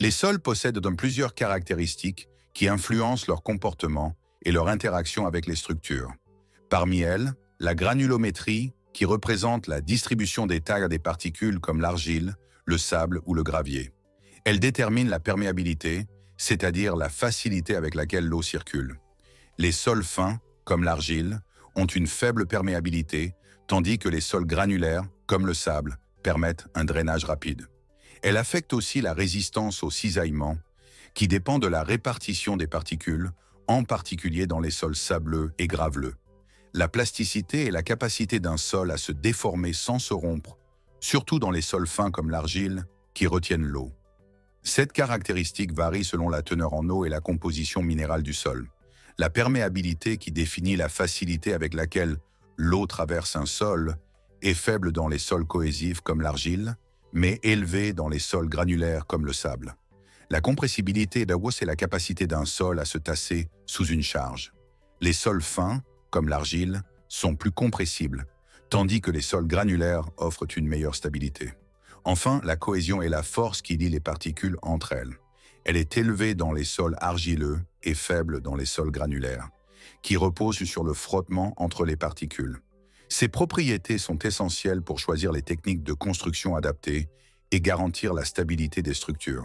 Les sols possèdent donc plusieurs caractéristiques qui influencent leur comportement et leur interaction avec les structures. Parmi elles, la granulométrie, qui représente la distribution des tailles des particules comme l'argile, le sable ou le gravier. Elle détermine la perméabilité, c'est-à-dire la facilité avec laquelle l'eau circule. Les sols fins, comme l'argile, ont une faible perméabilité, tandis que les sols granulaires, comme le sable, permettent un drainage rapide. Elle affecte aussi la résistance au cisaillement, qui dépend de la répartition des particules, en particulier dans les sols sableux et graveleux. La plasticité est la capacité d'un sol à se déformer sans se rompre, surtout dans les sols fins comme l'argile, qui retiennent l'eau. Cette caractéristique varie selon la teneur en eau et la composition minérale du sol. La perméabilité, qui définit la facilité avec laquelle l'eau traverse un sol, est faible dans les sols cohésifs comme l'argile, mais élevée dans les sols granulaires comme le sable. La compressibilité d'eau, c'est la capacité d'un sol à se tasser sous une charge. Les sols fins, comme l'argile, sont plus compressibles, tandis que les sols granulaires offrent une meilleure stabilité. Enfin, la cohésion est la force qui lie les particules entre elles. Elle est élevée dans les sols argileux et faible dans les sols granulaires, qui reposent sur le frottement entre les particules. Ces propriétés sont essentielles pour choisir les techniques de construction adaptées et garantir la stabilité des structures.